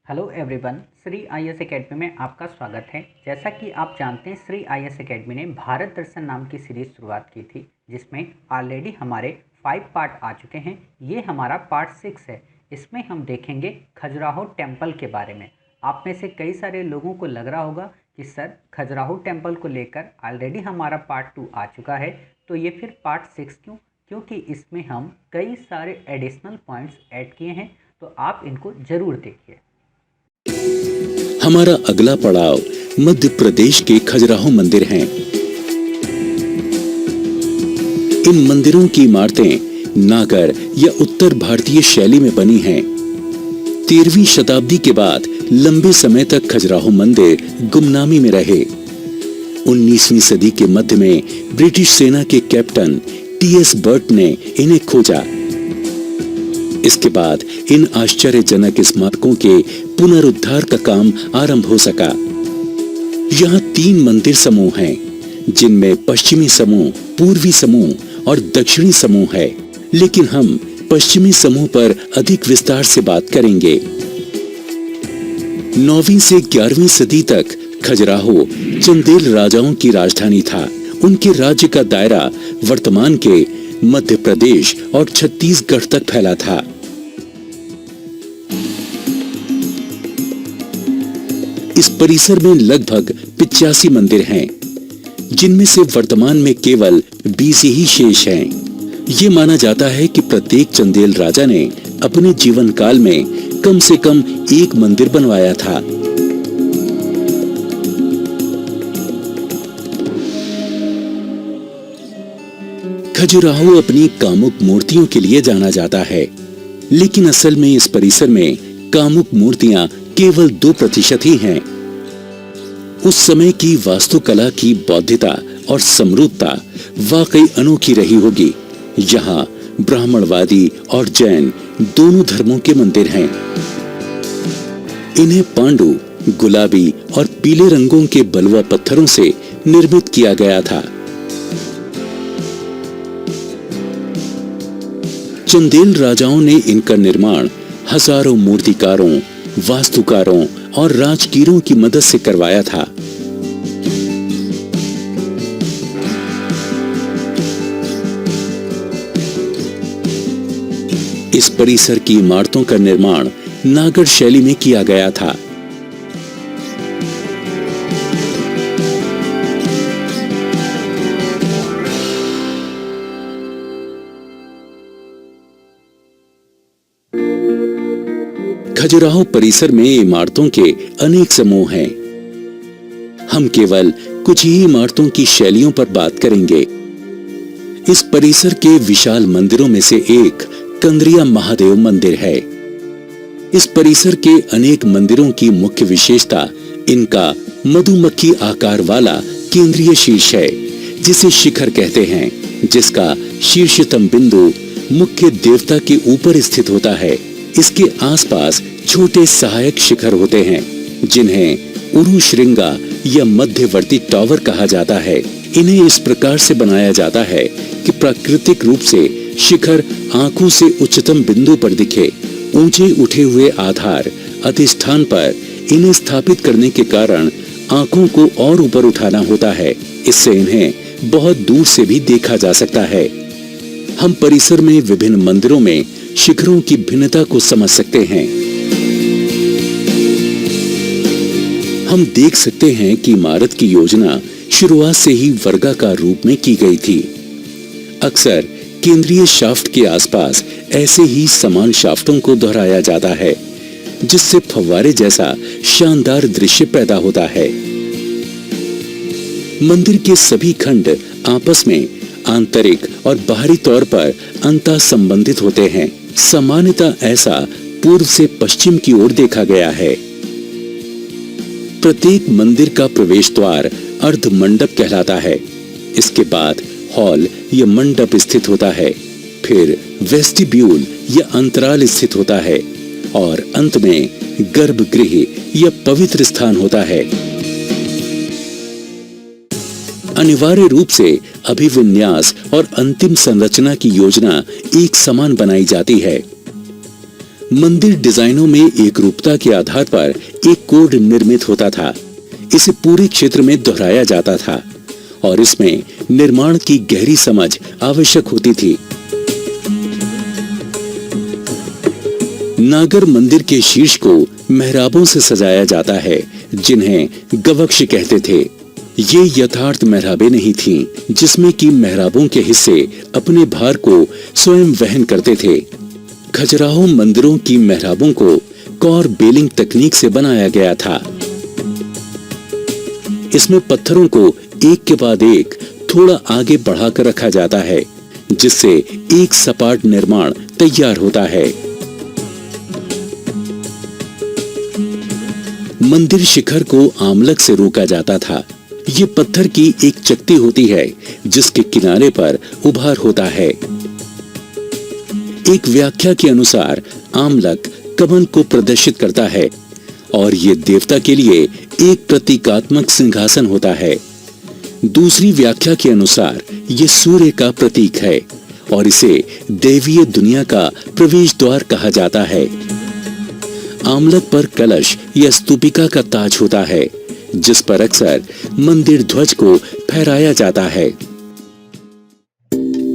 Hello everyone, Shri IAS academy में आपका स्वागत है। जैसा कि आप जानते हैं, श्री आईएएस एकेडमी ने भारत दर्शन नाम की सीरीज़ शुरुआत की थी, जिसमें ऑलरेडी हमारे 5 पार्ट आ चुके हैं। ये हमारा पार्ट 6 है। इसमें हम देखेंगे खजुराहो टेम्पल के बारे में। आप में से कई सारे लोगों को लग रहा होगा कि सर, खजुराहो टेम्पल को लेकर ऑलरेडी हमारा पार्ट 2 आ चुका है, तो ये फिर पार्ट 6 क्यों? क्योंकि इसमें हम कई सारे एडिशनल पॉइंट्स ऐड किए हैं, तो आप इनको ज़रूर देखिए। हमारा अगला पड़ाव मध्य प्रदेश के खजुराहो मंदिर हैं। इन मंदिरों की इमारतें नागर या उत्तर भारतीय शैली में बनी हैं। 13वीं शताब्दी के बाद लंबे समय तक खजुराहो मंदिर गुमनामी में रहे। 19वीं सदी के मध्य में ब्रिटिश सेना के कैप्टन टीएस बर्ट ने इन्हें खोजा। इसके बाद इन आश्चर्यजनक स्मारकों के पुनरुद्धार का काम आरंभ हो सका। यहाँ 3 मंदिर समूह हैं, जिनमें पश्चिमी समूह, पूर्वी समूह और दक्षिणी समूह है। लेकिन हम पश्चिमी समूह पर अधिक विस्तार से बात करेंगे। 9वीं से 11वीं सदी तक खजुराहो चंदेल राजाओं की राजधानी था। उनके राज्य का दायरा वर्तमान के मध्य प्रदेश और छत्तीसगढ़ तक फैला था। इस परिसर में लगभग 85 मंदिर हैं, जिनमें से वर्तमान में केवल 20 ही शेष हैं। ये माना जाता है कि प्रत्येक चंदेल राजा ने अपने जीवन काल में कम से कम एक मंदिर बनवाया था। खजुराहो अपनी कामुक मूर्तियों के लिए जाना जाता है, लेकिन असल में इस परिसर में कामुक मूर्तियां केवल 2% ही हैं। उस समय की वास्तुकला की बौद्धिता और समृद्धता वाकई अनोखी रही होगी। यहाँ ब्राह्मणवादी और जैन दोनों धर्मों के मंदिर हैं। इन्हें पांडु, गुलाबी और पीले रंगों के बलुआ पत्थरों से निर्मित किया गया था। चंदेल राजाओं ने इनका निर्माण हजारों मूर्तिकारों, वास्तुकारों और राजकीरों की मदद से करवाया था। इस परिसर की इमारतों का निर्माण नागर शैली में किया गया था। खजुराहो परिसर में इमारतों के अनेक समूह हैं। हम केवल कुछ ही इमारतों की शैलियों पर बात करेंगे। इस परिसर के विशाल मंदिरों में से एक कंद्रिया महादेव मंदिर है। इस परिसर के अनेक मंदिरों की मुख्य विशेषता इनका मधुमक्खी आकार वाला केंद्रीय शीर्ष है, जिसे शिखर कहते हैं, जिसका शीर्षतम बिंदु मुख्य देवता के ऊपर स्थित होता है। इसके आसपास छोटे सहायक शिखर होते हैं, जिन्हें उरु श्रृंगा या मध्यवर्ती टावर कहा जाता है। इन्हें इस प्रकार से बनाया जाता है कि प्राकृतिक रूप से शिखर आंखों से उच्चतम बिंदु पर दिखे। ऊंचे उठे हुए आधार अधिष्ठान पर इन्हें स्थापित करने के कारण आंखों को और ऊपर उठाना होता है। इससे इन्हें बहुत दूर से भी देखा जा सकता है। हम परिसर में विभिन्न मंदिरों में शिखरों की भिन्नता को समझ सकते हैं। हम देख सकते हैं कि इमारत की योजना शुरुआत से ही वर्गाकार रूप में की गई थी। अक्सर केंद्रीय शाफ्ट के आसपास ऐसे ही समान शाफ्टों को दोहराया जाता है, जिससे फव्वारे जैसा शानदार दृश्य पैदा होता है। मंदिर के सभी खंड आपस में आंतरिक और बाहरी तौर पर अंतः संबंधित होते हैं। सामान्यतः ऐसा पूर्व से पश्चिम की ओर देखा गया है। प्रत्येक मंदिर का प्रवेश द्वार अर्ध मंडप कहलाता है। इसके बाद हॉल या मंडप स्थित होता है, फिर वेस्टिब्यूल या अंतराल स्थित होता है और अंत में गर्भगृह या पवित्र स्थान होता है। अनिवार्य रूप से अभिविन्यास और अंतिम संरचना की योजना एक समान बनाई जाती है। मंदिर डिजाइनों में एक रूपता के आधार पर एक कोड निर्मित होता था। इसे पूरे क्षेत्र में दोहराया जाता था और इसमें निर्माण की गहरी समझ आवश्यक होती थी। नागर मंदिर के शीर्ष को मेहराबों से सजाया जाता है, जिन्हें गवक्ष कहते थे। ये यथार्थ मेहराबें नहीं थीं, जिसमें कि मेहराबों के हिस्से अपने भार को स्वयं वहन करते थे। खजुराहो मंदिरों की मेहराबों को कौर बेलिंग तकनीक से बनाया गया था। इसमें पत्थरों को एक के बाद एक थोड़ा आगे बढ़ाकर रखा जाता है, जिससे एक सपाट निर्माण तैयार होता है। मंदिर शिखर को आमलक से रोका जाता था। ये पत्थर की एक चकती होती है, जिसके किनारे पर उभार होता है। एक व्याख्या के अनुसार आमलक कमल को प्रदर्शित करता है और ये देवता के लिए एक प्रतीकात्मक सिंहासन होता है। दूसरी व्याख्या के अनुसार ये सूर्य का प्रतीक है और इसे दैवीय दुनिया का प्रवेश द्वार कहा जाता है। आमलक पर कलश या स्तूपिका का ताज होता है, जिस पर अक्सर मंदिर ध्वज को फहराया जाता है।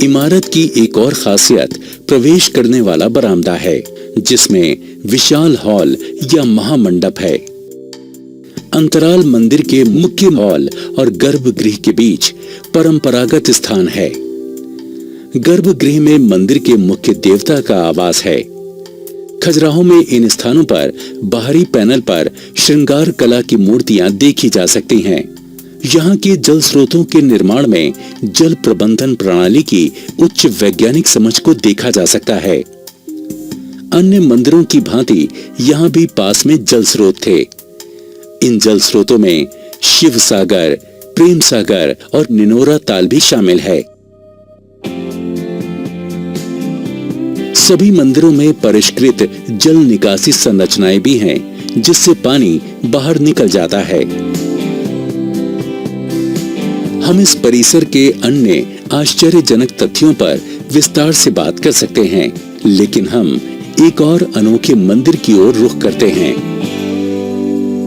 इमारत की एक और खासियत प्रवेश करने वाला बरामदा है, जिसमें विशाल हॉल या महामंडप है। अंतराल मंदिर के मुख्य हॉल और गर्भगृह के बीच परंपरागत स्थान है। गर्भगृह में मंदिर के मुख्य देवता का आवास है। खजुराहो में इन स्थानों पर बाहरी पैनल पर श्रृंगार कला की मूर्तियां देखी जा सकती हैं। यहाँ के जल स्रोतों के निर्माण में जल प्रबंधन प्रणाली की उच्च वैज्ञानिक समझ को देखा जा सकता है। अन्य मंदिरों की भांति यहाँ भी पास में जल स्रोत थे। इन जल स्रोतों में शिव सागर, प्रेम सागर और निनोरा ताल भी शामिल है। सभी मंदिरों में परिष्कृत जल निकासी संरचनाएं भी हैं, जिससे पानी बाहर निकल जाता है। हम इस परिसर के अन्य आश्चर्यजनक तथ्यों पर विस्तार से बात कर सकते हैं, लेकिन हम एक और अनोखे मंदिर की ओर रुख करते हैं।